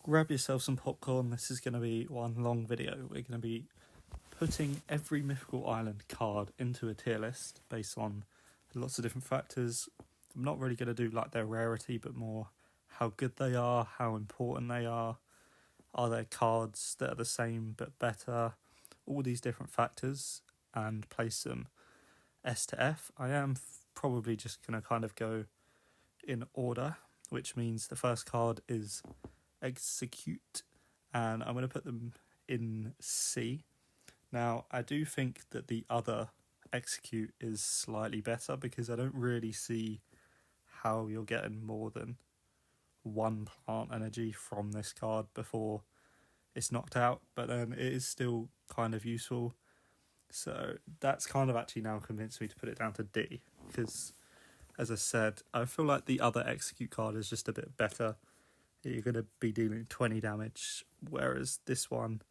grab yourself some popcorn. This is going to be one long video. We're going to be putting every Mythical Island card into a tier list based on lots of different factors. I'm not really going to do like their rarity, but more how good they are, how important they are there cards that are the same but better, all these different factors, and place them S to F. I am probably just going to kind of go in order, which means the first card is Execute, and I'm going to put them in C. Now, I do think that the other Execute is slightly better because I don't really see how you're getting more than one plant energy from this card before it's knocked out, but then it is still kind of useful. So that's kind of actually now convinced me to put it down to D, because as I said, I feel like the other Execute card is just a bit better. You're going to be dealing 20 damage, whereas this one,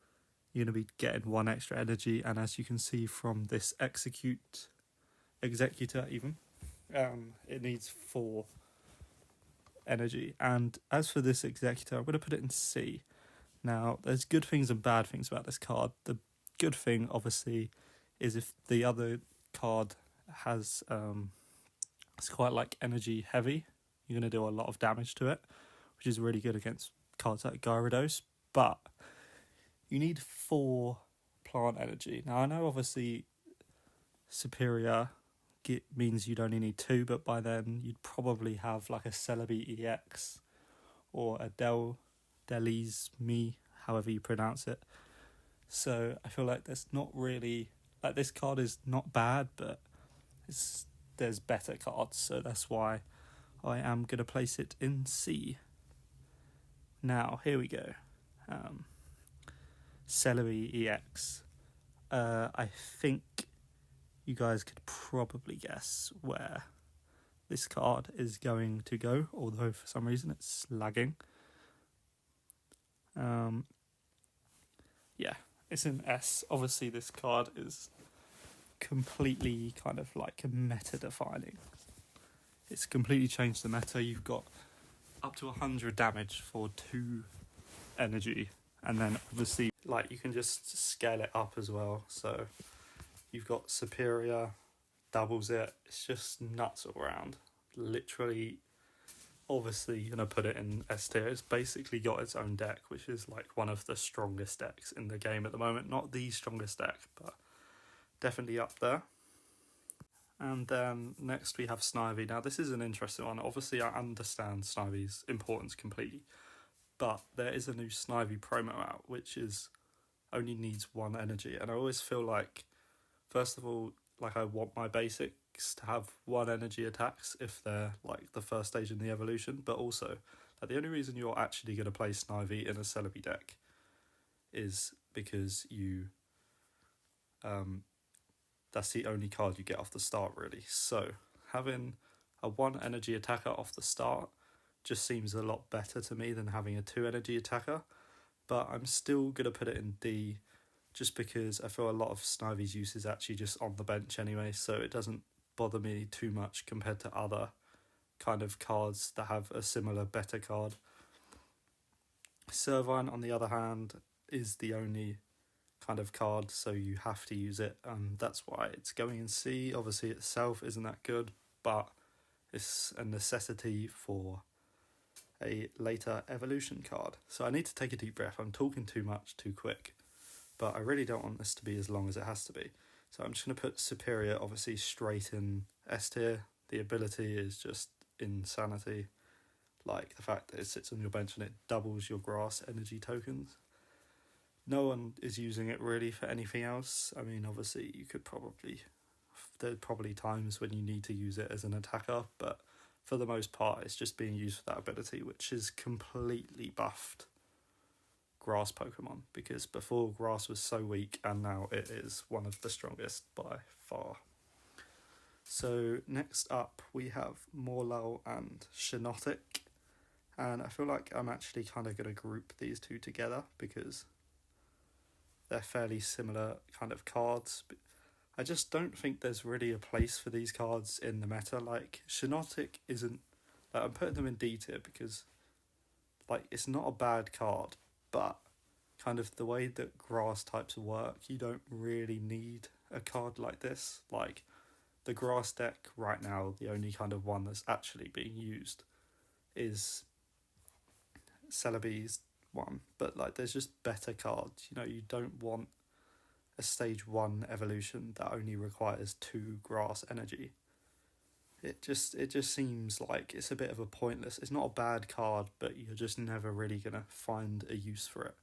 you're going to be getting 1 extra energy, and as you can see from this Executor even, it needs 4 energy. And as for this Executor, I'm going to put it in C. Now, there's good things and bad things about this card. The good thing, obviously, is if the other card has, it's quite like energy heavy, you're going to do a lot of damage to it, which is really good against cards like Gyarados, but you need 4 plant energy. Now, I know obviously Superior means you'd only need 2, but by then you'd probably have like a Celebi EX or a Deli's Me, however you pronounce it. So I feel like there's not really, like, this card is not bad, but there's better cards, so that's why I am going to place it in C. Now, here we go. Celebi EX. I think you guys could probably guess where this card is going to go, although for some reason it's lagging. Yeah, it's an S. Obviously, this card is completely kind of like meta-defining. It's completely changed the meta. You've got up to 100 damage for 2 energy, and then obviously like you can just scale it up as well. So you've got Superior, doubles it. It's just nuts all around. Literally, obviously you're going to put it in S tier. It's basically got its own deck, which is like one of the strongest decks in the game at the moment. Not the strongest deck, but definitely up there. And then next we have Snivy. Now this is an interesting one. Obviously I understand Snivy's importance completely, but there is a new Snivy promo out which is only needs 1 energy, and I always feel like, first of all, like I want my basics to have 1 energy attacks if they're like the first stage in the evolution, but also like the only reason you're actually going to play Snivy in a Celebi deck is because you that's the only card you get off the start, really. So having a 1 energy attacker off the start just seems a lot better to me than having a 2 energy attacker, but I'm still going to put it in D just because I feel a lot of Snivy's use is actually just on the bench anyway, so it doesn't bother me too much compared to other kind of cards that have a similar better card. Servine, on the other hand, is the only kind of card, so you have to use it, and that's why it's going in C. Obviously itself isn't that good, but it's a necessity for a later evolution card. So I need to take a deep breath. I'm talking too much too quick, but I really don't want this to be as long as it has to be. So I'm just going to put Superior obviously straight in S tier. The ability is just insanity, like the fact that it sits on your bench and it doubles your grass energy tokens. No one is using it really for anything else. I mean, obviously you could there's probably times when you need to use it as an attacker, but for the most part it's just being used for that ability, which is completely buffed grass Pokemon, because before grass was so weak and now it is one of the strongest by far. So next up we have Morlul and Shiinotic, and I feel like I'm actually kind of going to group these two together because they're fairly similar kind of cards. I just don't think there's really a place for these cards in the meta. Like, Shiinotic isn't... I'm putting them in D tier because like, it's not a bad card, but kind of the way that grass types work, you don't really need a card like this. Like, the grass deck right now, the only kind of one that's actually being used is Celebi's one, but like, there's just better cards. You know, you don't want a stage 1 evolution that only requires 2 grass energy. It just seems like it's a bit of a pointless. It's not a bad card, but you're just never really gonna find a use for it.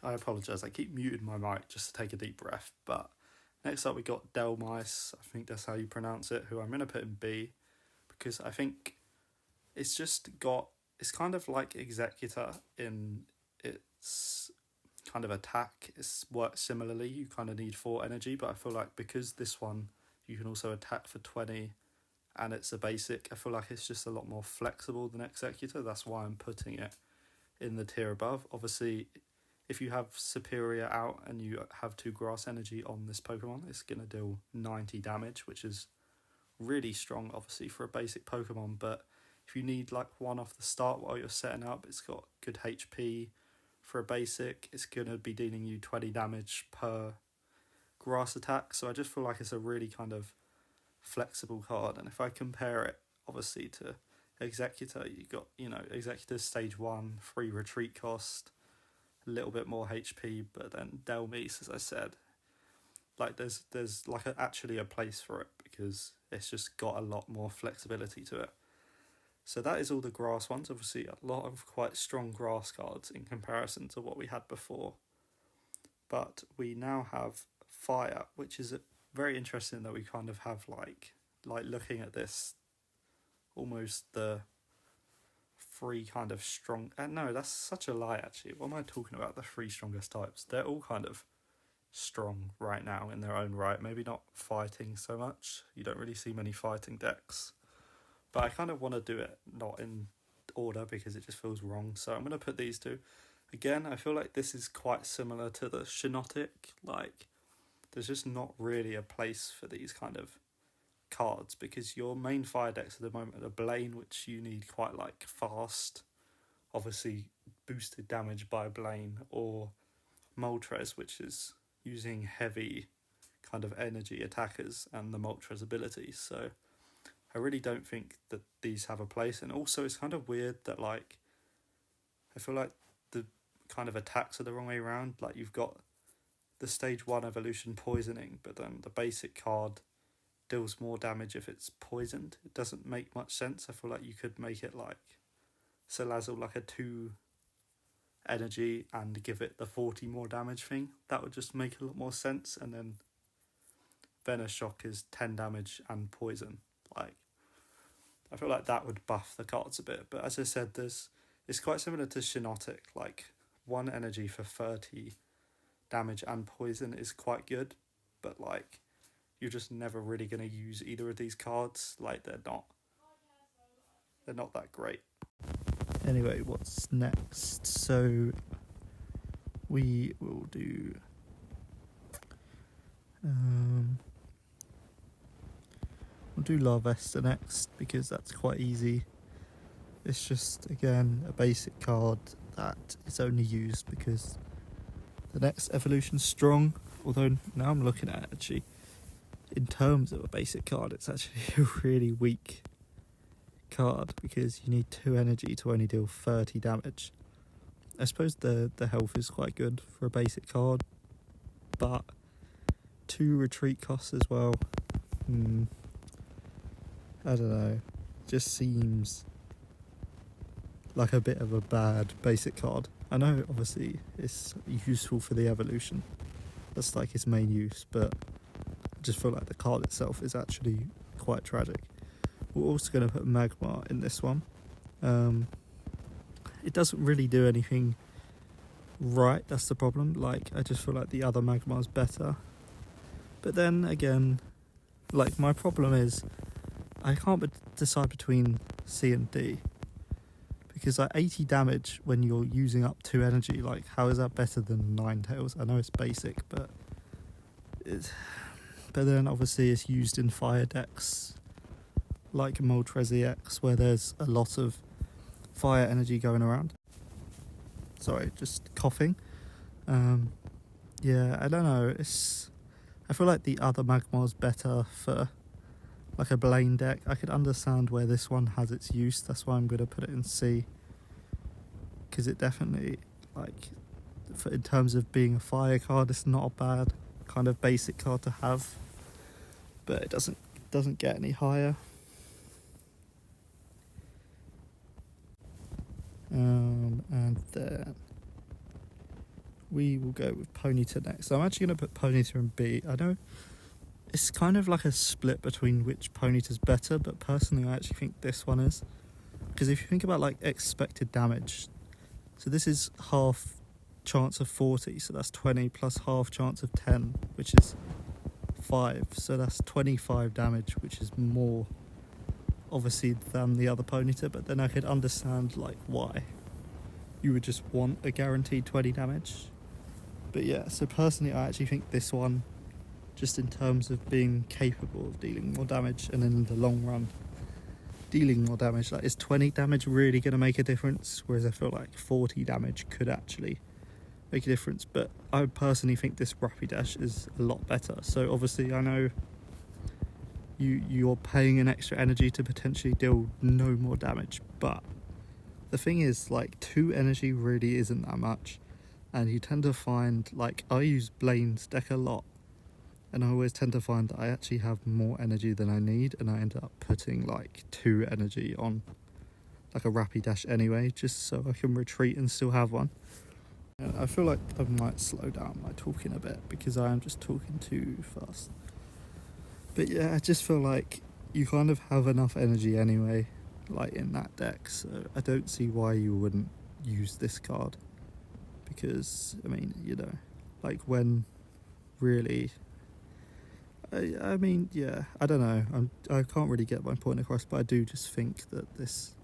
I apologise, I keep muting my mic just to take a deep breath. But next up we got Delmice, I think that's how you pronounce it, who I'm gonna put in B, because I think it's kind of like Executor in its kind of attack. It's works similarly, you kind of need 4 energy, but I feel like because this one you can also attack for 20 and it's a basic, I feel like it's just a lot more flexible than Executor. That's why I'm putting it in the tier above. Obviously, if you have Superior out and you have 2 grass energy on this Pokemon, it's going to deal 90 damage, which is really strong, obviously, for a basic Pokemon. But if you need like one off the start while you're setting up, it's got good HP. For a basic, it's going to be dealing you 20 damage per grass attack. So I just feel like it's a really kind of flexible card. And if I compare it, obviously, to Executor, you got, Executor's stage 1, free retreat cost, a little bit more HP, but then Delmice, as I said, like there's like actually a place for it because it's just got a lot more flexibility to it. So that is all the grass ones. Obviously, a lot of quite strong grass cards in comparison to what we had before. But we now have fire, which is very interesting that we kind of have like looking at this, almost the 3 kind of strong. No, that's such a lie, actually. What am I talking about? The 3 strongest types. They're all kind of strong right now in their own right. Maybe not fighting so much. You don't really see many fighting decks. But I kind of want to do it not in order because it just feels wrong. So I'm going to put these 2. Again, I feel like this is quite similar to the Shinotic. Like, there's just not really a place for these kind of cards because your main fire decks at the moment are Blaine, which you need quite like fast, obviously boosted damage by Blaine, or Moltres, which is using heavy kind of energy attackers and the Moltres abilities. So I really don't think that these have a place. And also it's kind of weird that like I feel like the kind of attacks are the wrong way around. Like, you've got the stage 1 evolution poisoning, but then the basic card deals more damage if it's poisoned. It doesn't make much sense. I feel like you could make it like Salazzle like a 2 energy and give it the 40 more damage thing. That would just make a lot more sense. And then Venoshock is 10 damage and poison. Like, I feel like that would buff the cards a bit. But as I said, it's quite similar to Shinotic. Like, 1 energy for 30 damage and poison is quite good, but like, you're just never really going to use either of these cards. Like, they're not that great. Anyway, what's next? So we will do we'll do Larvesta next because that's quite easy. It's just, again, a basic card that is only used because the next evolution's strong. Although now I'm looking at it, actually, in terms of a basic card, it's actually a really weak card because you need 2 energy to only deal 30 damage. I suppose the health is quite good for a basic card, but 2 retreat costs as well. I don't know. Just seems like a bit of a bad basic card. I know, obviously, it's useful for the evolution. That's like its main use, but I just feel like the card itself is actually quite tragic. We're also going to put Magmar in this one. It doesn't really do anything right, that's the problem. Like, I just feel like the other Magmar's better. But then again, like, my problem is I can't decide between C and D. Because like 80 damage when you're using up 2 energy, like, how is that better than Ninetales? I know it's basic, but then obviously it's used in fire decks like Moltres EX, where there's a lot of fire energy going around. Sorry, just coughing. Yeah, I don't know. I feel like the other Magmar's better for like a Blaine deck. I could understand where this one has its use. That's why I'm going to put it in C. Because it definitely, like, in terms of being a fire card, it's not a bad kind of basic card to have. But it doesn't get any higher. And then we will go with Ponyta next. So I'm actually going to put Ponyta in B. I know it's kind of like a split between which Ponyta's better, but personally I actually think this one is. Because if you think about like expected damage, so this is half chance of 40, so that's 20 plus half chance of 10, which is 5, so that's 25 damage, which is more obviously than the other Ponyta, but then I could understand like why you would just want a guaranteed 20 damage. But yeah, so personally I actually think this one, just in terms of being capable of dealing more damage, and then in the long run dealing more damage, like, is 20 damage really going to make a difference? Whereas I feel like 40 damage could actually make a difference. But I personally think this Rapidash is a lot better. So obviously I know you're paying an extra energy to potentially deal no more damage, but the thing is, like, 2 energy really isn't that much, and you tend to find, like, I use Blaine's deck a lot, and I always tend to find that I actually have more energy than I need, and I end up putting like 2 energy on like a Rapidash anyway, just so I can retreat and still have one. And I feel like I might slow down my talking a bit because I am just talking too fast. But yeah, I just feel like you kind of have enough energy anyway, like in that deck, so I don't see why you wouldn't use this card. Because, I mean, you know, like, when really, I mean, yeah, I don't know, I can't really get my point across, but I do just think that this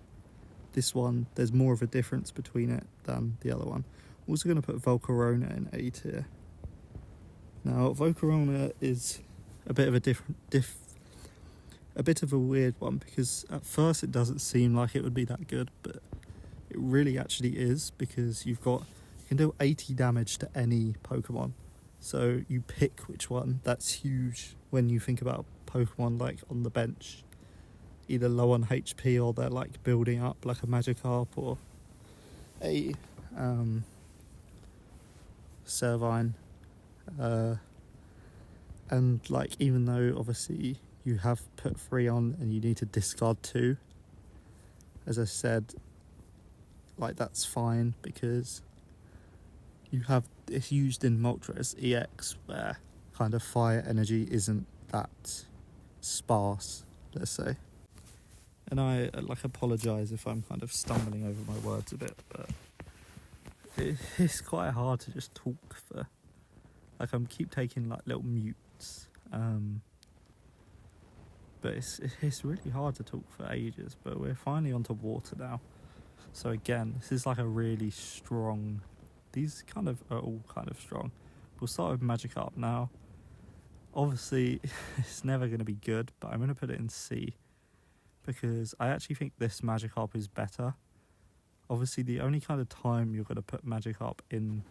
one, there's more of a difference between it than the other one. I'm also going to put Volcarona in A tier. Now, Volcarona is a bit of a bit of a weird one, because at first it doesn't seem like it would be that good, but it really actually is, because you can do 80 damage to any Pokemon. So you pick which one. That's huge when you think about Pokemon like on the bench, either low on HP or they're like building up, like a Magikarp or a Servine. And like, even though obviously you have put 3 on and you need to discard 2, as I said, like, that's fine, because it's used in Moltres EX, where kind of fire energy isn't that sparse, let's say. And I apologise if I'm kind of stumbling over my words a bit, but it's quite hard to just talk for, like, I'm keep taking like little mutes, but it's really hard to talk for ages. But we're finally onto water now, so again, this is like a really strong, these kind of are all kind of strong. We'll start with Magikarp now. Obviously it's never going to be good, but I'm going to put it in C, because I actually think this Magikarp is better. Obviously the only kind of time you're going to put Magikarp in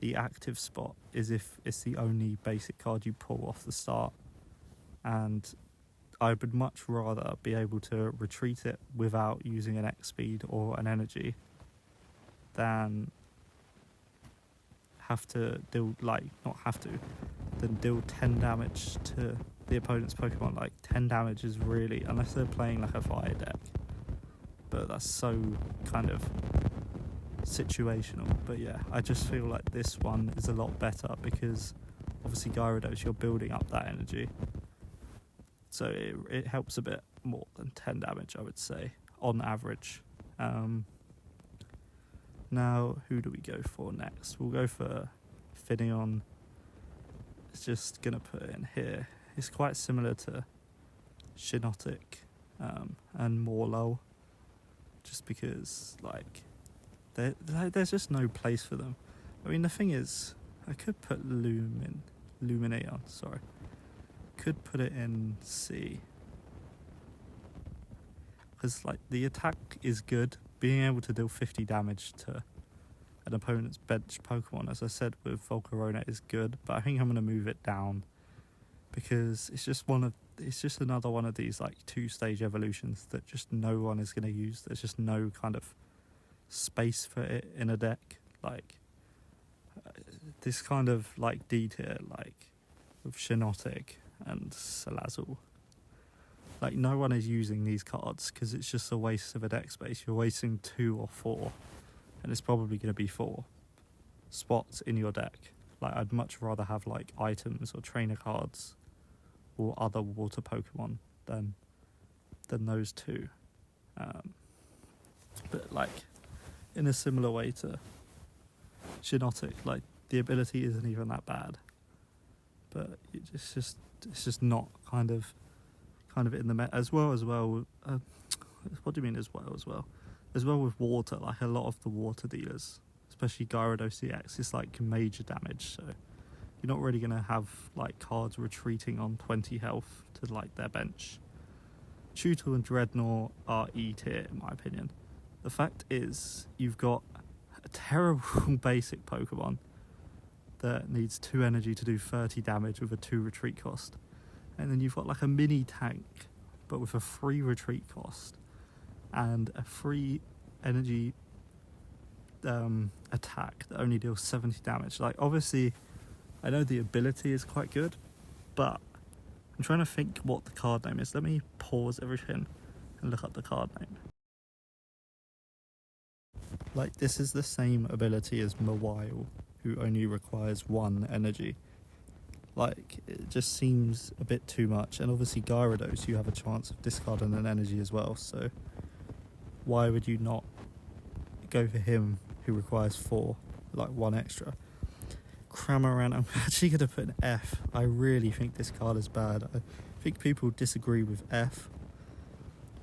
the active spot is if it's the only basic card you pull off the start, and I would much rather be able to retreat it without using an X speed or an energy than have to deal, like, not have to, than deal 10 damage to the opponent's Pokemon. Like, 10 damage is really, unless they're playing like a fire deck, but that's so kind of situational. But yeah, I just feel like this one is a lot better, because obviously Gyarados, you're building up that energy, so it helps a bit more than 10 damage, I would say, on average. Now, who do we go for next? We'll go for Finneon. It's just going to put it in here. It's quite similar to Shiinotic and Morlow, just because, like, there's just no place for them. I mean, the thing is, I could put Lumineon, sorry. Could put it in C, because, like, the attack is good, being able to deal 50 damage to an opponent's bench Pokemon, as I said with Volcarona, is good, but I think I'm going to move it down because it's just another one of these like 2-stage evolutions that just no one is going to use. There's just no kind of space for it in a deck. Like this kind of like D tier, like with Shiinotic and Salazzle. Like no one is using these cards because it's just a waste of a deck space. You're wasting 2 or 4, and it's probably going to be 4 spots in your deck. Like I'd much rather have like items or trainer cards or other water Pokemon than those two. But like in a similar way to Shiinotic, like the ability isn't even that bad, but it's just not kind of in the meta as well. What do you mean as well with water? Like a lot of the water dealers, especially Gyarados EX, is like major damage, so you're not really going to have like cards retreating on 20 health to like their bench. Chewtle and Dreadnought are E tier in my opinion. The fact is, you've got a terrible basic Pokemon that needs 2 energy to do 30 damage with a 2 retreat cost. And then you've got like a mini tank, but with a 3 retreat cost and a 3 energy attack that only deals 70 damage. Like obviously, I know the ability is quite good, but I'm trying to think what the card name is. Let me pause everything and look up the card name. Like this is the same ability as Mawile, who only requires 1 energy. Like it just seems a bit too much, and obviously Gyarados, you have a chance of discarding an energy as well, so why would you not go for him who requires 4, like 1 extra? Cramorant, I'm actually going to put an F. I really think this card is bad. I think people disagree with F,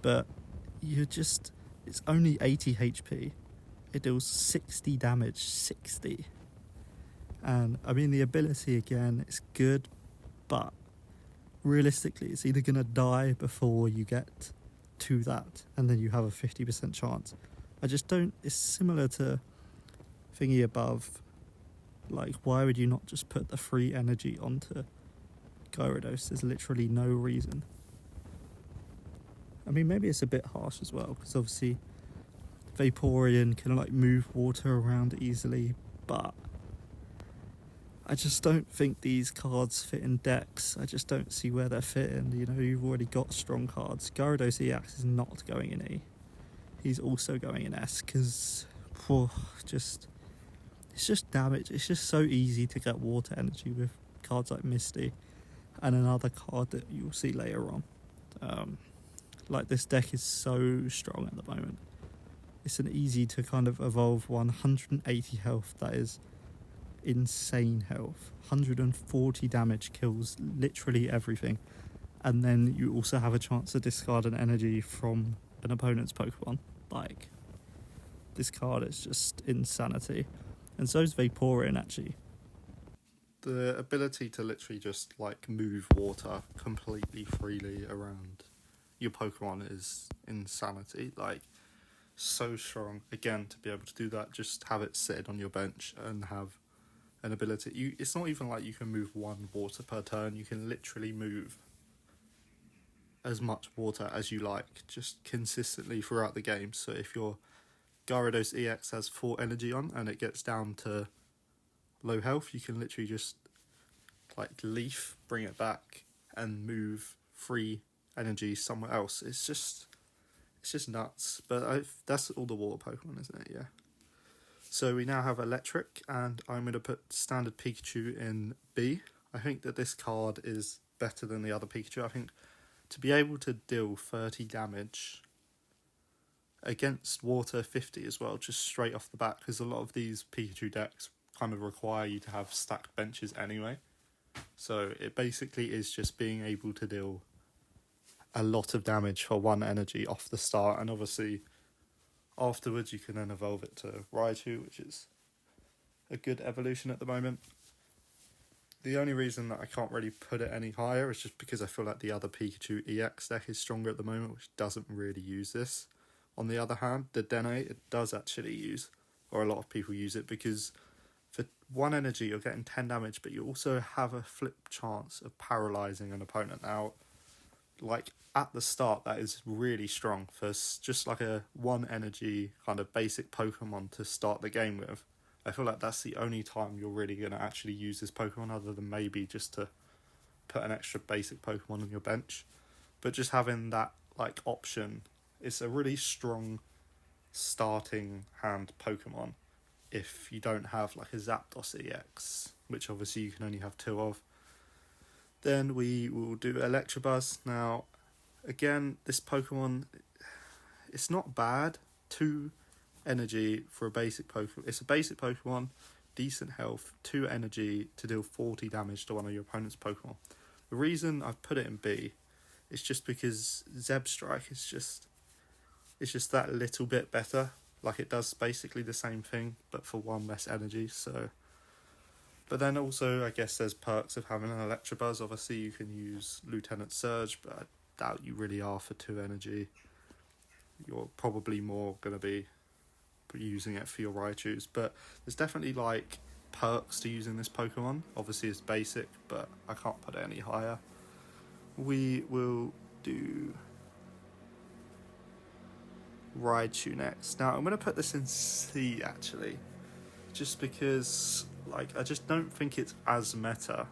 but it's only 80 HP. It deals 60 damage, 60. And I mean, the ability again is good, but realistically, it's either going to die before you get to that, and then you have a 50% chance. I just don't. It's similar to thingy above. Like, why would you not just put the free energy onto Gyarados? There's literally no reason. I mean, maybe it's a bit harsh as well, because obviously Vaporeon can like move water around easily, but I just don't think these cards fit in decks. I just don't see where they're fitting. You know, you've already got strong cards. Gyarados EX is not going in E. He's also going in S, because it's just damage. It's just so easy to get water energy with cards like Misty and another card that you'll see later on. Like this deck is so strong at the moment. It's an easy to kind of evolve 180 health. That is insane health. 140 damage kills literally everything. And then you also have a chance to discard an energy from an opponent's Pokemon. Like, this card is just insanity. And so is Vaporeon, actually. The ability to literally just like move water completely freely around your Pokemon is insanity. Like, so strong. Again, to be able to do that, just have it sit on your bench and have an ability. It's not even like you can move 1 water per turn. You can literally move as much water as you like, just consistently throughout the game. So if your Gyarados EX has 4 energy on and it gets down to low health, you can literally just like leaf, bring it back, and move 3 energy somewhere else. It's just nuts. But that's all the water Pokemon, isn't it? Yeah. So we now have Electric, and I'm going to put Standard Pikachu in B. I think that this card is better than the other Pikachu. I think to be able to deal 30 damage against water 50 as well, just straight off the bat, because a lot of these Pikachu decks kind of require you to have stacked benches anyway. So it basically is just being able to deal a lot of damage for 1 energy off the start, and obviously afterwards you can then evolve it to Raichu, which is a good evolution at the moment. The only reason that I can't really put it any higher is just because I feel like the other Pikachu EX deck is stronger at the moment, which doesn't really use this. On the other hand, the Dene, it does actually use, or a lot of people use it, because for 1 energy you're getting 10 damage, but you also have a flip chance of paralysing an opponent. Now, like, at the start, that is really strong for just like a 1 energy kind of basic Pokemon to start the game with. I feel like that's the only time you're really going to actually use this Pokemon, other than maybe just to put an extra basic Pokemon on your bench. But just having that like option, it's a really strong starting hand Pokemon if you don't have like a Zapdos EX, which obviously you can only have 2 of. Then we will do Electabuzz. Now, again, this Pokemon, it's not bad. 2 energy for a basic Pokemon. It's a basic Pokemon, decent health, 2 energy to deal 40 damage to one of your opponent's Pokemon. The reason I've put it in B is just because Zebstrike is just that little bit better. Like, it does basically the same thing, but for 1 less energy. So, but then also, I guess there's perks of having an Electabuzz. Obviously, you can use Lieutenant Surge, but I doubt you really are for 2 energy. You're probably more going to be using it for your Raichus. But there's definitely, like, perks to using this Pokemon. Obviously, it's basic, but I can't put it any higher. We will do Raichu next. Now, I'm going to put this in C, actually, just because, like, I just don't think it's as meta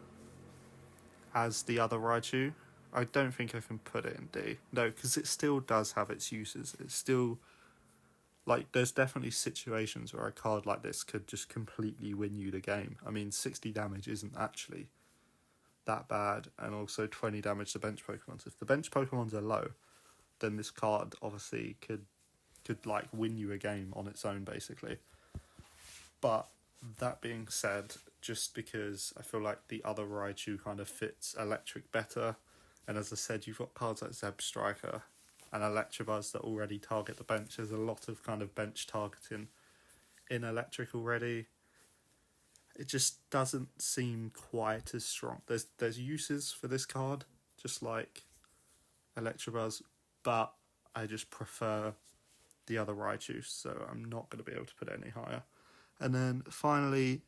as the other Raichu. I don't think I can put it in D. No, because it still does have its uses. It's still, like, there's definitely situations where a card like this could just completely win you the game. I mean, 60 damage isn't actually that bad, and also 20 damage to bench Pokemon. If the bench Pokemons are low, then this card obviously could like win you a game on its own, basically. But that being said, just because I feel like the other Raichu kind of fits Electric better, and as I said, you've got cards like Zebstrika and Electabuzz that already target the bench. There's a lot of kind of bench targeting in Electric already. It just doesn't seem quite as strong. There's uses for this card, just like Electabuzz, but I just prefer the other Raichu, so I'm not going to be able to put it any higher. And then finally,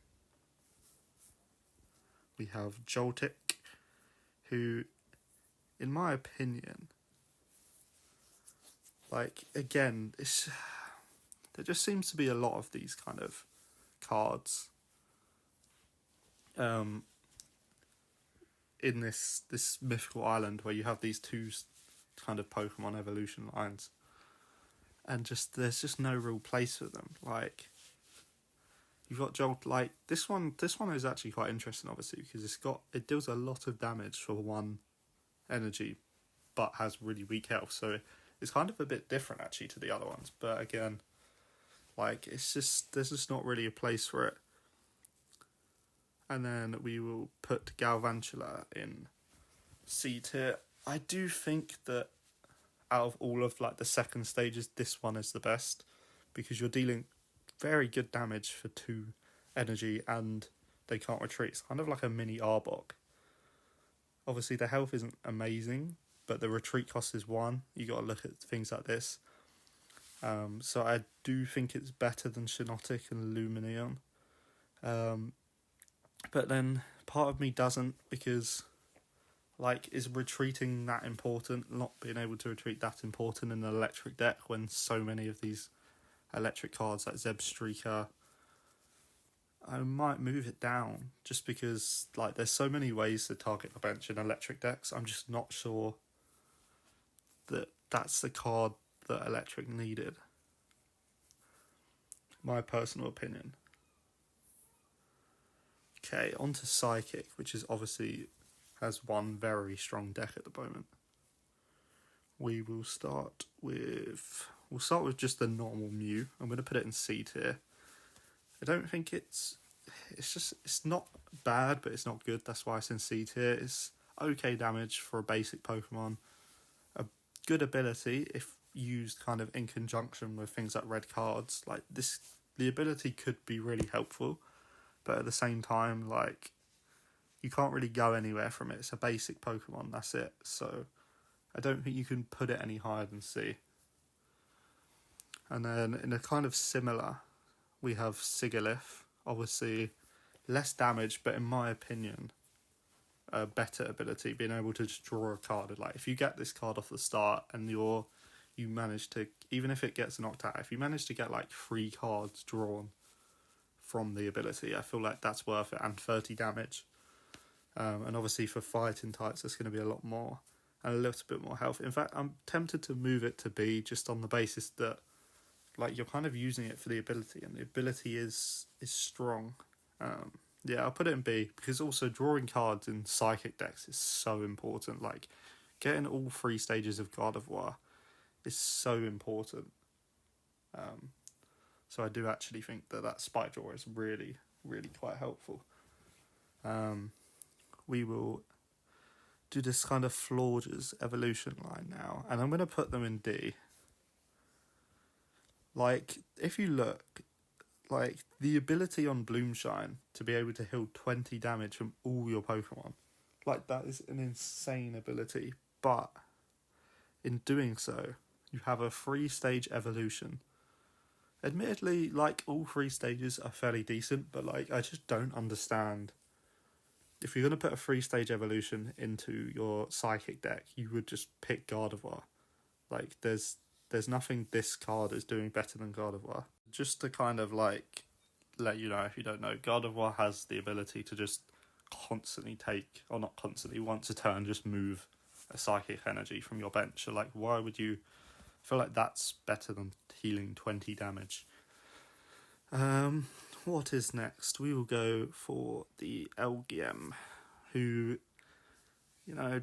we have Joltik, who, in my opinion, like, again, there just seems to be a lot of these kind of cards in this mythical island where you have these 2 kind of Pokemon evolution lines, and just there's just no real place for them. Like, you've got Jolt. Like, this one is actually quite interesting, obviously, because it deals a lot of damage for 1 energy, but has really weak health. So it's kind of a bit different actually to the other ones. But again, like, there's just not really a place for it. And then we will put Galvantula in C tier. I do think that out of all of like the second stages, this one is the best, because you're dealing very good damage for 2 energy and they can't retreat. It's kind of like a mini Arbok. Obviously the health isn't amazing, but the retreat cost is 1. You got to look at things like this. So I do think it's better than Shiinotic and Lumineon. But then part of me doesn't, because, like, is retreating that important? Not being able to retreat that important in an electric deck when so many of these electric cards like Zebstrika, I might move it down just because, like, there's so many ways to target the bench in electric decks. I'm just not sure that that's the card that electric needed. My personal opinion. Okay, on to Psychic, which is obviously has 1 very strong deck at the moment. We'll start with just the normal Mew. I'm going to put it in C tier. I don't think it's not bad, but it's not good. That's why it's in C tier. It's okay damage for a basic Pokemon. A good ability if used kind of in conjunction with things like red cards. Like this, the ability could be really helpful, but at the same time, like, you can't really go anywhere from it. It's a basic Pokemon, that's it. So I don't think you can put it any higher than C. And then in a kind of similar, we have Sigalith. Obviously, less damage, but in my opinion, a better ability, being able to just draw a card. Like, if you get this card off the start and you manage to, even if it gets knocked out, if you manage to get like 3 cards drawn from the ability, I feel like that's worth it, and 30 damage. And obviously for fighting types, it's going to be a lot more, and a little bit more health. In fact, I'm tempted to move it to B, just on the basis that, like, you're kind of using it for the ability, and the ability is strong. Yeah, I'll put it in B, because also drawing cards in Psychic decks is so important. Like, getting all 3 stages of God of War is so important. So I do actually think that Spike Draw is really, really quite helpful. We will do this kind of Florges evolution line now, and I'm going to put them in D. Like, if you look, like, the ability on Bloomshine to be able to heal 20 damage from all your Pokemon, like, that is an insane ability. But in doing so, you have a 3-stage evolution. Admittedly, like, all 3 stages are fairly decent, but, like, I just don't understand. If you're going to put a 3-stage evolution into your Psychic deck, you would just pick Gardevoir. Like, there's nothing this card is doing better than Gardevoir. Just to kind of, like, let you know, if you don't know, Gardevoir has the ability to just constantly take, or not constantly, once a turn, just move a Psychic energy from your bench. So, like, why would you... I feel like that's better than healing 20 damage. What is next? We will go for the LGM, who, you know,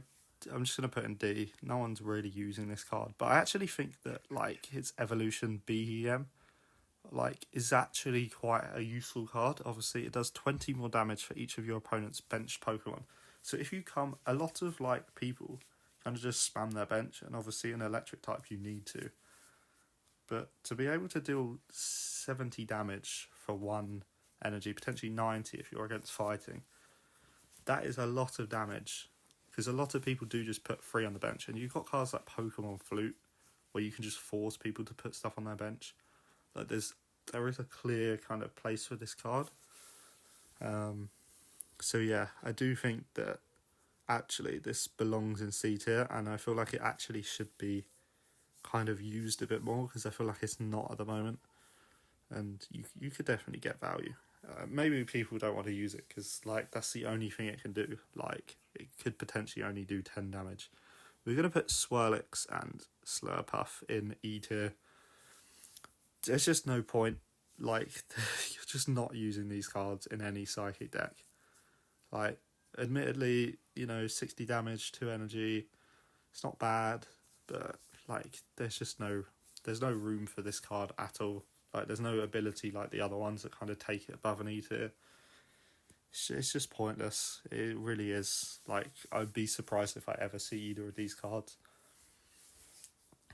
I'm just going to put in D. No one's really using this card, but I actually think that, like, his evolution BEM, like, is actually quite a useful card. Obviously, it does 20 more damage for each of your opponent's bench Pokemon. So if you come, a lot of, like, people kind of just spam their bench, and obviously in electric type you need to. But to be able to deal 70 damage for 1 energy, potentially 90 if you're against fighting, that is a lot of damage. Because a lot of people do just put 3 on the bench, and you've got cards like Pokemon Flute, where you can just force people to put stuff on their bench. Like, there is a clear kind of place for this card. So yeah, I do think that actually this belongs in C tier, and I feel like it actually should be kind of used a bit more, because I feel like it's not at the moment, and you could definitely get value. Maybe people don't want to use it because, like, that's the only thing it can do. Like, it could potentially only do 10 damage. We're going to put Swirlix and Slurpuff in E tier. There's just no point. Like, you're just not using these cards in any Psychic deck. Like, admittedly, 60 damage, 2 energy, it's not bad, but, like, there's no room for this card at all. Like, there's no ability like the other ones that kind of take it above an E tier. It's just pointless. It really is. Like, I'd be surprised if I ever see either of these cards.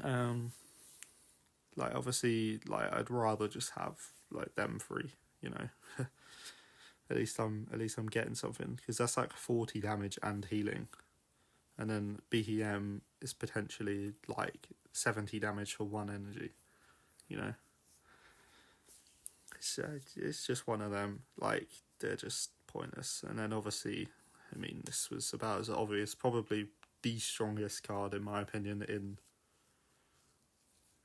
Like, obviously, like, I'd rather just have, like, them 3, At least I'm getting something, because that's like 40 damage and healing. And then BEM is potentially like 70 damage for 1 energy, It's just one of them. Like, they're just pointless. And then obviously, I mean, this was about as obvious. Probably the strongest card, in my opinion,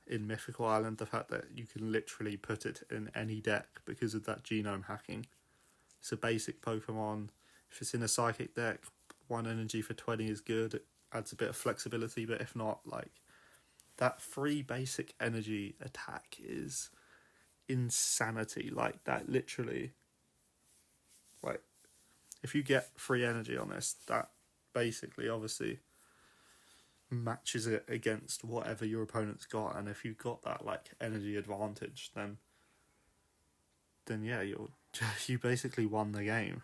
in Mythical Island. The fact that you can literally put it in any deck because of that genome hacking. It's a basic Pokemon. If it's in a Psychic deck, 1 energy for 20 is good. It adds a bit of flexibility, but if not, like, that 3 basic energy attack is insanity. Like, that literally, like, if you get 3 energy on this, that basically obviously matches it against whatever your opponent's got, and if you've got that, like, energy advantage, then yeah, you basically won the game,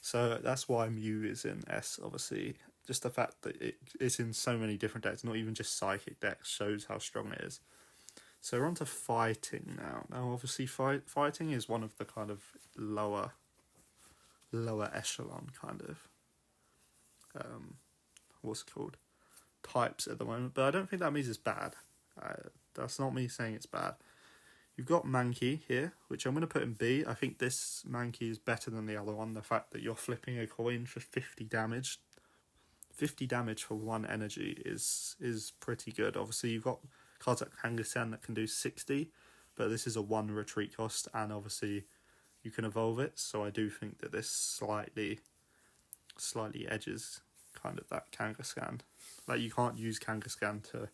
So that's why Mew is in S, obviously. Just the fact that it's in so many different decks, not even just Psychic decks, shows how strong it is. So we're on to fighting now. Now, obviously, fighting is one of the kind of lower echelon kind of, what's it called? Types at the moment. But I don't think that means it's bad. That's not me saying it's bad. You've got Mankey here, which I'm going to put in B. I think this Mankey is better than the other one. The fact that you're flipping a coin for 50 damage. 50 damage for 1 energy is pretty good. Obviously, you've got cards like Kangaskhan that can do 60, but this is a 1 retreat cost, and obviously you can evolve it. So I do think that this slightly edges kind of that Kangaskhan. Like, you can't use Kangaskhan to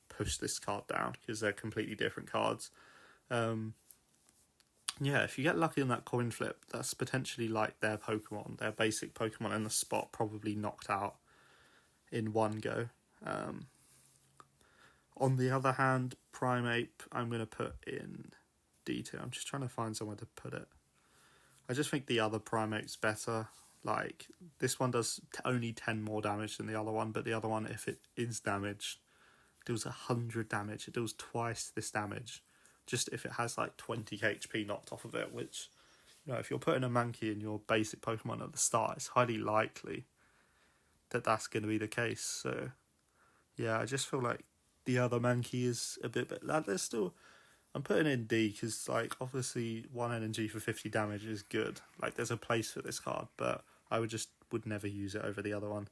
push this card down because they're completely different cards. Yeah, if you get lucky on that coin flip, that's potentially like their Pokemon, their basic Pokemon in the spot, probably knocked out in one go. On the other hand, Primeape, I'm going to put in D2. I'm just trying to find somewhere to put it. I just think the other Primeape's better. Like, this one does only 10 more damage than the other one, but the other one, if it is damaged, deals 100 damage. It deals twice this damage, just if it has like 20 HP knocked off of it, which, you know, if you're putting a Mankey in your basic Pokemon at the start, it's highly likely that that's going to be the case. So, yeah, I just feel like the other Mankey is a bit like, there's still, I'm putting in D because, like, obviously 1 energy for 50 damage is good. Like, there's a place for this card, but I would never use it over the other one.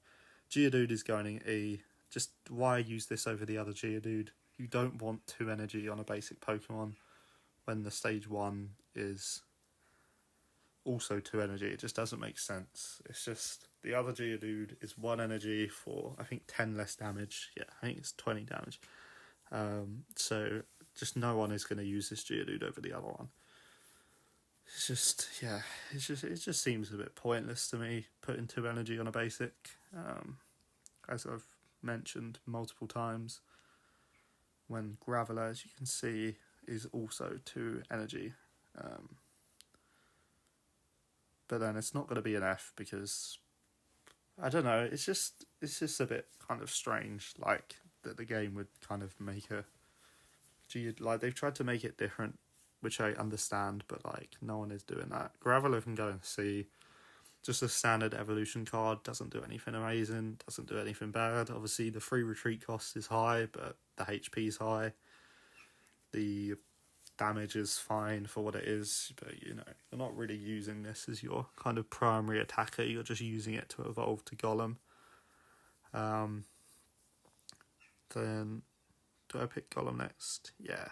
Geodude is going in E. Just why use this over the other Geodude? You don't want 2 energy on a basic Pokemon when the stage 1 is also 2 energy. It just doesn't make sense. It's just, the other Geodude is 1 energy for, I think, 10 less damage. Yeah, I think it's 20 damage. So just no one is going to use this Geodude over the other one. It's just, yeah, it just seems a bit pointless to me, putting 2 energy on a basic. As I've mentioned multiple times, when Graveler, as you can see, is also 2 energy. But then it's not going to be an F because, I don't know, it's just a bit kind of strange, like, that the game would kind of make like, they've tried to make it different, which I understand, but, like, no one is doing that. Graveler can go and see. Just a standard evolution card, doesn't do anything amazing, doesn't do anything bad. Obviously, the free retreat cost is high, but the HP is high. The damage is fine for what it is, but, you know, you're not really using this as your kind of primary attacker. You're just using it to evolve to Golem. Then, do I pick Golem next? Yeah.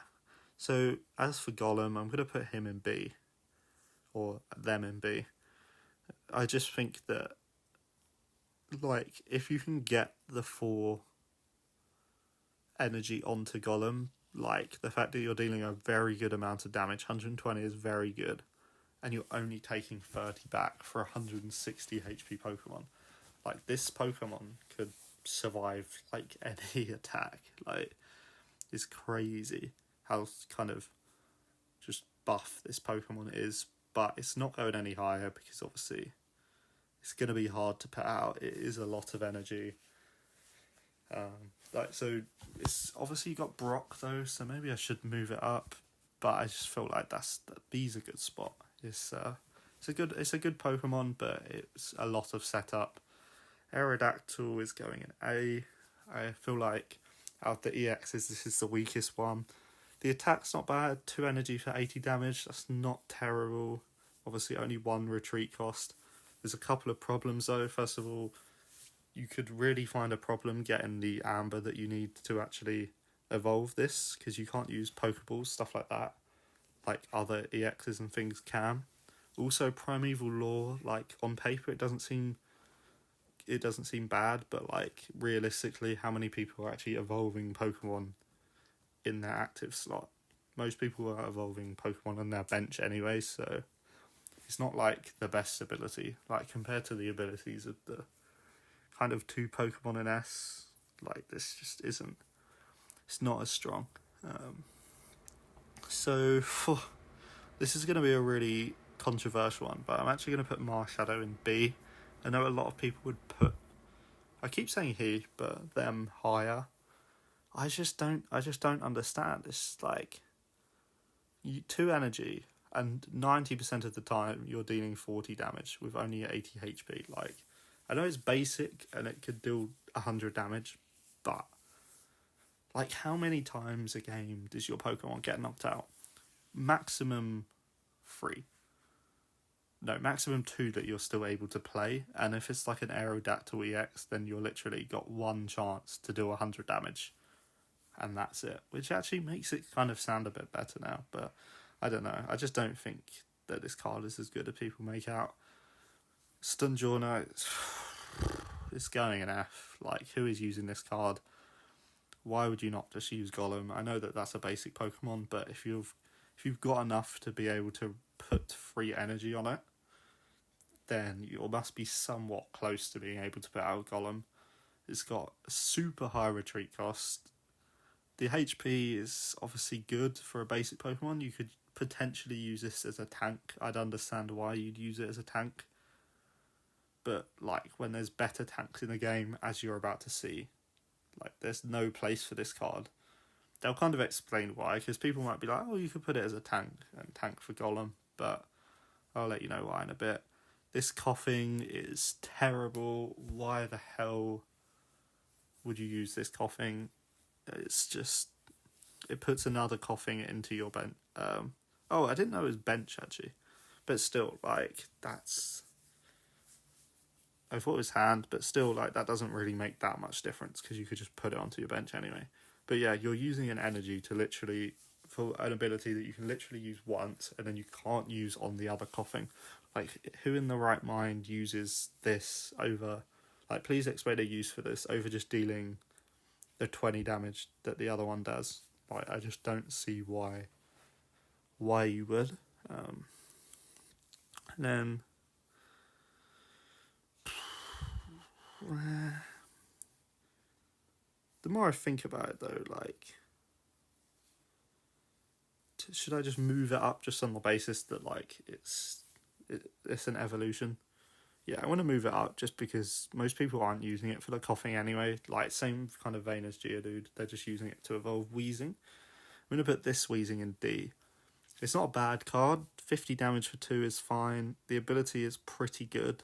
So, as for Golem, I'm going to put him in B, or them in B. I just think that, like, if you can get the 4 energy onto Golem, like, the fact that you're dealing a very good amount of damage, 120 is very good, and you're only taking 30 back for 160 HP Pokemon. Like, this Pokemon could survive, like, any attack. Like, it's crazy how kind of just buff this Pokemon is, but it's not going any higher because, obviously, it's going to be hard to put out. It is a lot of energy. So it's obviously you got Brock though, so maybe I should move it up. But I just feel like B's a good spot. It's a good Pokemon, but it's a lot of setup. Aerodactyl is going in A. I feel like out of the EXs, this is the weakest one. The attack's not bad. 2 energy for 80 damage. That's not terrible. Obviously, only 1 retreat cost. There's a couple of problems though. First of all, you could really find a problem getting the amber that you need to actually evolve this, because you can't use Pokeballs, stuff like that, like other EXs and things can. Also, Primeval Lore, like, on paper it doesn't seem bad, but, like, realistically, how many people are actually evolving Pokemon in their active slot? Most people are evolving Pokemon on their bench anyway, so it's not like the best ability. Like, compared to the abilities of the kind of 2 Pokemon in S, like, this just isn't, it's not as strong. So this is going to be a really controversial one, but I'm actually going to put Marshadow in B. I know a lot of people would put, I keep saying he, but them higher. I just don't understand. It's like, 2 energy, and 90% of the time you're dealing 40 damage with only 80 HP. Like, I know it's basic and it could deal 100 damage, but Like, how many times a game does your Pokemon get knocked out? Maximum 3. No, maximum 2 that you're still able to play. And if it's like an Aerodactyl EX, then you're literally got one chance to do 100 damage. And that's it. Which actually makes it kind of sound a bit better now. But I don't know. I just don't think that this card is as good as people make out. Stunjourner, it's going an F. Like, who is using this card? Why would you not just use Golem? I know that that's a basic Pokemon, but if you've got enough to be able to put free energy on it, then you must be somewhat close to being able to put out Golem. It's got a super high retreat cost. The HP is obviously good for a basic Pokemon. You could potentially use this as a tank. I'd understand why you'd use it as a tank. But, like, when there's better tanks in the game, as you're about to see, like, there's no place for this card. They'll kind of explain why, because people might be like, oh, you could put it as a tank, and tank for Golem, but I'll let you know why in a bit. This coughing is terrible. Why the hell would you use this coughing? It's just, it puts another coughing into your bench. Oh, I didn't know it was bench, actually. But still, like, that's... I thought it was hand, but still, like, that doesn't really make that much difference because you could just put it onto your bench anyway. But yeah, you're using an energy to literally, for an ability that you can literally use once and then you can't use on the other coughing. Like, who in the right mind uses this over, like, please explain a use for this over just dealing the 20 damage that the other one does. Like, I just don't see why you would. And then the more I think about it, though, like, should I just move it up just on the basis that, like, it's an evolution? Yeah, I want to move it up just because most people aren't using it for the coughing anyway. Like, same kind of vein as Geodude. They're just using it to evolve Weezing. I'm going to put this Weezing in D. It's not a bad card. 50 damage for 2 is fine. The ability is pretty good.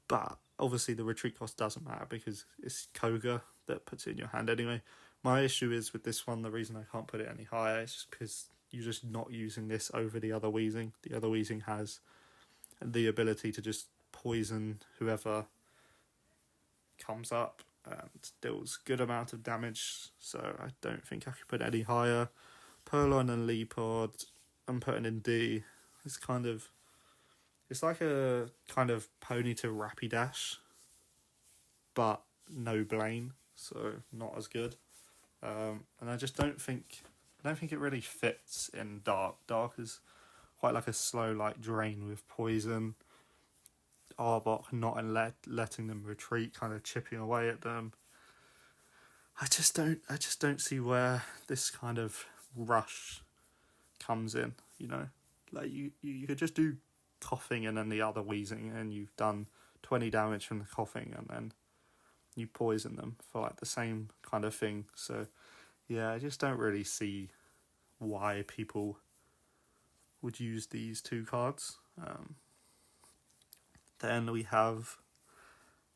But obviously the retreat cost doesn't matter because it's Koga that puts it in your hand anyway. My issue is with this one, the reason I can't put it any higher is just because you're just not using this over the other Weezing. The other Weezing has the ability to just poison whoever comes up and deals good amount of damage, so I don't think I could put any higher. Purloin and Leapod, I'm putting in D. It's like a kind of pony to Rapidash, but no Blaine, so not as good. And I just don't think it really fits in Dark. Dark is quite like a slow, like, drain with poison. Arbok not letting them retreat, kind of chipping away at them. I just don't see where this kind of rush comes in, you know? Like, you could just do coughing and then the other Weezing, and you've done 20 damage from the coughing, and then you poison them for, like, the same kind of thing. So, yeah, I just don't really see why people would use these two cards. Then we have,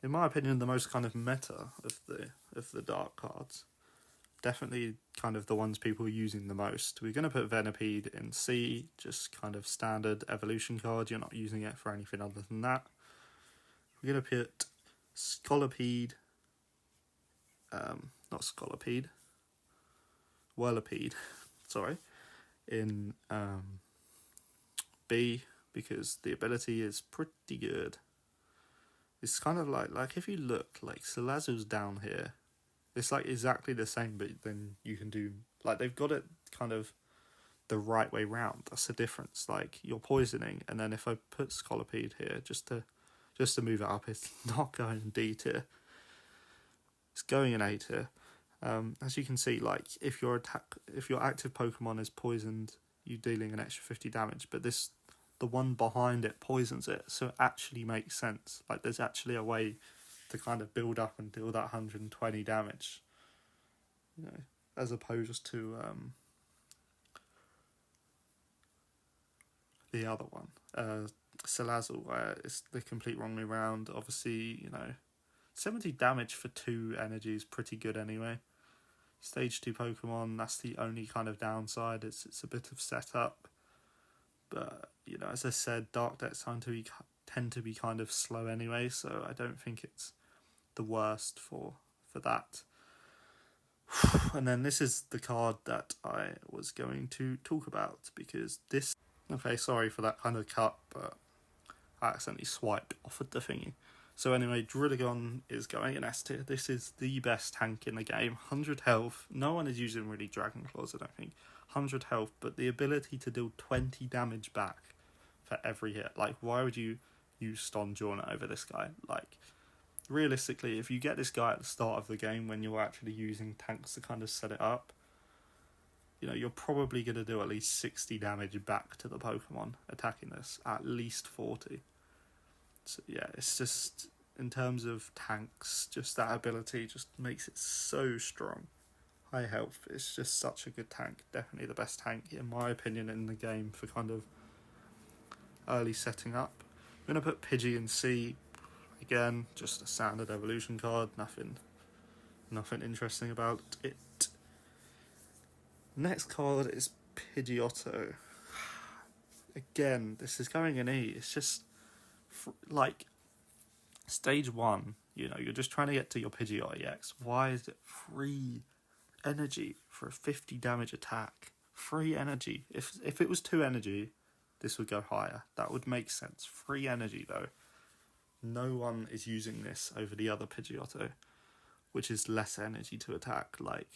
in my opinion, the most kind of meta of the dark cards. Definitely kind of the ones people are using the most. We're going to put Venipede in C, just kind of standard evolution card. You're not using it for anything other than that. We're going to put Scolipede, not Scolipede, Whirlipede, sorry, in B, because the ability is pretty good. It's kind of like if you look, like, Salazzle's down here. It's like exactly the same, but then you can do, like, they've got it kind of the right way round. That's the difference. Like, you're poisoning, and then if I put Scolipede here, just to move it up, it's not going in D tier. It's going in A tier. As you can see, like, if your active Pokemon is poisoned, you're dealing an extra 50 damage, but the one behind it poisons it, so it actually makes sense. Like, there's actually a way to kind of build up and deal that 120 damage, you know, as opposed to the other one, Salazzle, where it's the complete wrong way round. Obviously, you know, 70 damage for 2 energy is pretty good anyway. Stage 2 Pokemon, that's the only kind of downside. It's a bit of setup. But, you know, as I said, Dark decks tend to be kind of slow anyway, so I don't think it's the worst for that. And then this is the card that I was going to talk about, because this... Okay, sorry for that kind of cut, but I accidentally swiped off of the thingy. So anyway, Druddigon is going in S tier. This is the best tank in the game. 100 health. No one is using really Dragon Claws, I don't think. 100 health, but the ability to deal 20 damage back for every hit. Like, why would you use Stonjourner over this guy? Like, realistically, if you get this guy at the start of the game when you're actually using tanks to kind of set it up, you know, you're probably going to do at least 60 damage back to the Pokemon attacking this. At least 40. So yeah, it's just, in terms of tanks, just that ability just makes it so strong. High health, it's just such a good tank. Definitely the best tank, in my opinion, in the game for kind of early setting up. I'm going to put Pidgey in C. Again, just a standard evolution card. Nothing interesting about it. Next card is Pidgeotto. Again, this is going in E. It's just... like, stage 1, you know, you're just trying to get to your Pidgeot EX. Why is it free energy for a 50 damage attack? Free energy. If it was 2 energy, this would go higher. That would make sense. Free energy, though. No one is using this over the other Pidgeotto, which is less energy to attack. Like,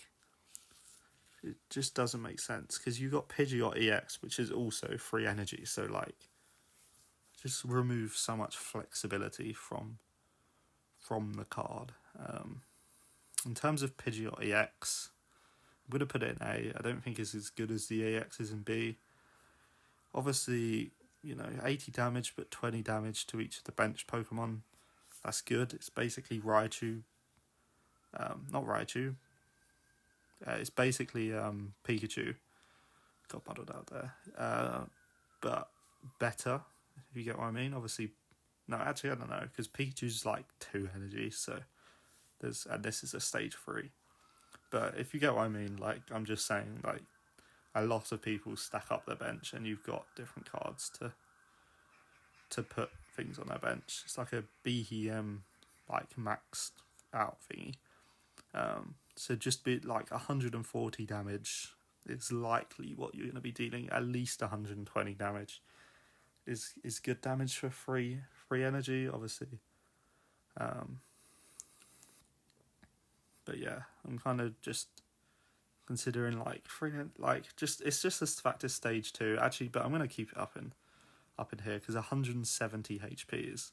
it just doesn't make sense, because you got Pidgeot EX, which is also free energy, so, like, just remove so much flexibility from the card. In terms of Pidgeot EX, I'm going to put it in A. I don't think it's as good as the EXs in B. Obviously, you know, 80 damage but 20 damage to each of the bench Pokemon. That's good. It's basically Raichu. Not Raichu. It's basically Pikachu. Got muddled out there. But better, if you get what I mean. Obviously, no, actually I don't know, because Pikachu's like 2 energy, so and this is a stage 3. But if you get what I mean, like, I'm just saying, like, a lot of people stack up their bench, and you've got different cards to put things on their bench. It's like a BEM, like, maxed out thingy. So just be like 140 damage is likely what you're going to be dealing. At least 120 damage is good damage for free energy, obviously. But yeah, I'm kind of just considering like free, like, just, it's just this fact is stage 2 actually, but I'm going to keep it up in here, because 170 HP is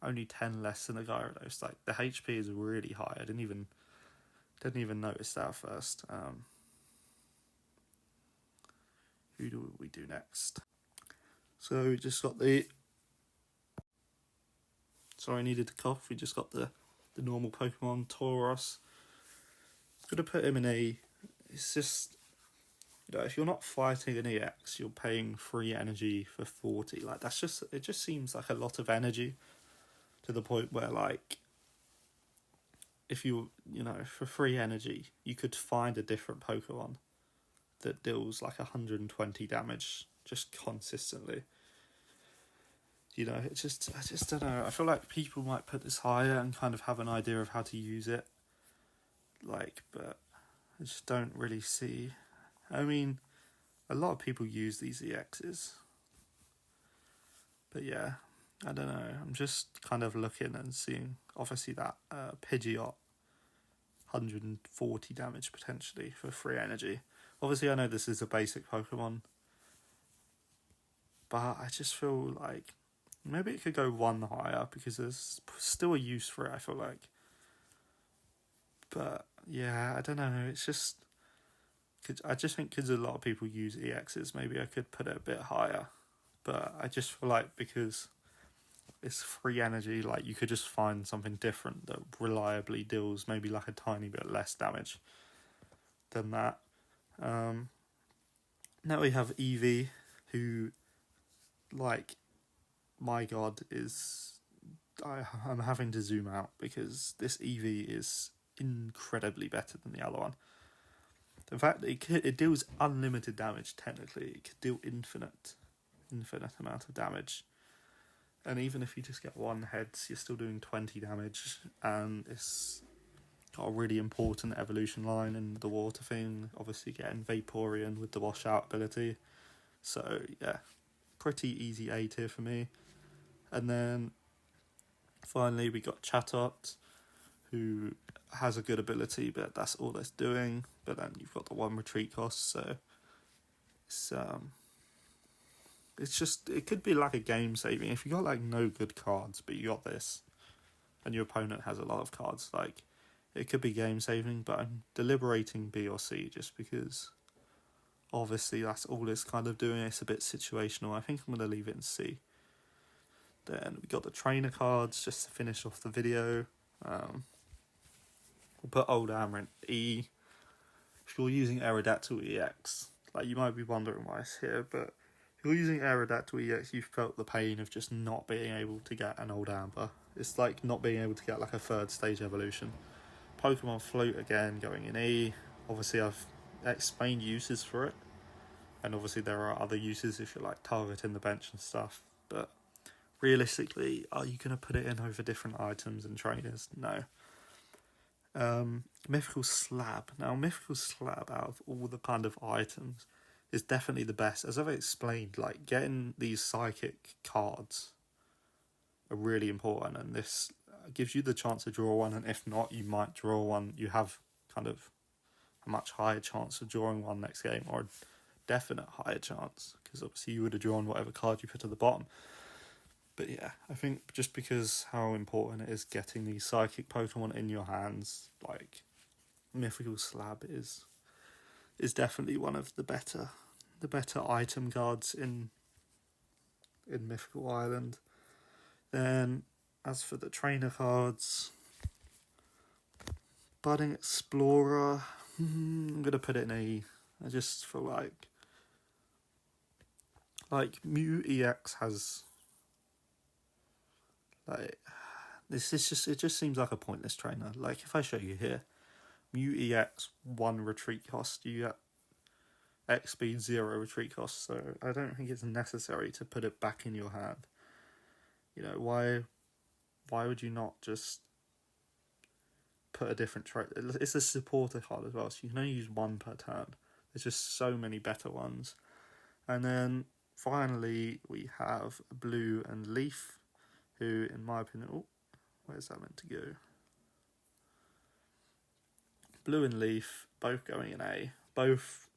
only 10 less than a Gyarados. Like, the HP is really high. I didn't even notice that first. Who do we do next? So we just got the... Sorry, I needed to cough. We just got the normal Pokemon, Tauros. I'm going to put him in A. It's just... You know, if you're not fighting an EX, you're paying free energy for 40. Like, that's just... It just seems like a lot of energy, to the point where, like... If you know, for free energy, you could find a different Pokemon that deals like 120 damage just consistently. You know, I just don't know. I feel like people might put this higher and kind of have an idea of how to use it. Like, but I just don't really see. I mean, a lot of people use these EXs. But yeah, I don't know. I'm just kind of looking and seeing, obviously, that Pidgeot, 140 damage potentially for free energy. Obviously, I know this is a basic Pokemon, but I just feel like maybe it could go 1 higher, because there's still a use for it, I feel like. But yeah, I don't know. It's just... I just think because a lot of people use EXs, maybe I could put it a bit higher. But I just feel like because it's free energy, like, you could just find something different that reliably deals maybe like a tiny bit less damage than that. Now we have Eevee, who, like, my god, I'm having to zoom out, because this Eevee is incredibly better than the other one. In fact, it deals unlimited damage, technically. It could deal infinite amount of damage. And even if you just get one heads, you're still doing 20 damage. And it's got a really important evolution line in the water thing. Obviously getting Vaporeon with the washout ability. So, yeah, pretty easy A tier for me. And then, finally, we got Chatot, who has a good ability, but that's all it's doing. But then you've got the 1 retreat cost, so it's just, it could be like a game saving. If you got like no good cards, but you got this, and your opponent has a lot of cards, like it could be game saving. But I'm deliberating B or C just because obviously that's all it's kind of doing. It's a bit situational. I think I'm going to leave it in C. Then we got the trainer cards just to finish off the video. We'll put Old Hammer in E. If you're using Aerodactyl EX, like you might be wondering why it's here, but if you're using Aerodactyl EX, you've felt the pain of just not being able to get an Old Amber. It's like not being able to get like a 3rd stage evolution. Pokemon Float again, going in E. Obviously I've explained uses for it, and obviously there are other uses if you're like targeting the bench and stuff, but realistically, are you going to put it in over different items and trainers? No. Mythical Slab. Now, Mythical Slab, out of all the kind of items, is definitely the best. As I've explained, like, getting these psychic cards are really important, and this gives you the chance to draw one, and if not, you might draw one. You have kind of a much higher chance of drawing one next game, or a definite higher chance, because obviously you would have drawn whatever card you put at the bottom. But yeah, I think just because how important it is getting these psychic Pokemon in your hands, like Mythical Slab is definitely one of the better item cards in Mythical Island. Then as for the trainer cards, Budding Explorer, I'm gonna put it in A. I just feel like Mew EX has. Like, it just seems like a pointless trainer. Like, if I show you here, Mew EX 1 retreat cost, you get X speed 0 retreat cost, so I don't think it's necessary to put it back in your hand. You know, why would you not just put a different trait? It's a supporter card as well, so you can only use 1 per turn. There's just so many better ones. And then, finally, we have Blue and Leaf, who, in my opinion, where's that meant to go? Blue and Leaf, both going in A. Both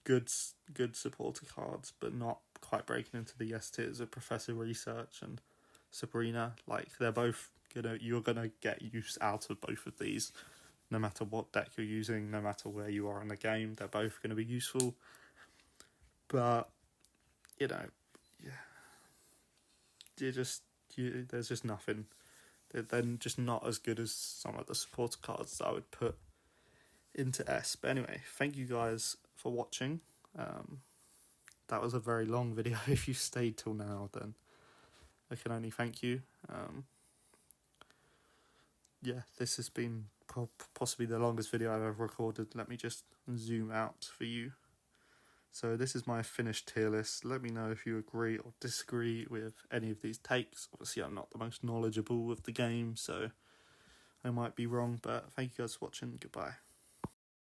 good supporter cards, but not quite breaking into the S tiers of Professor Research and Sabrina. Like, they're both you're gonna get use out of both of these, no matter what deck you're using, no matter where you are in the game. They're both gonna be useful. But yeah, there's just nothing. They're just not as good as some of the supporter cards that I would put into S. But anyway, thank you guys for watching. That was a very long video. If you stayed till now, then I can only thank you. Yeah, this has been possibly the longest video I've ever recorded. Let me just zoom out for you. So this is my finished tier list. Let me know if you agree or disagree with any of these takes. Obviously, I'm not the most knowledgeable of the game, so I might be wrong, but thank you guys for watching. Goodbye.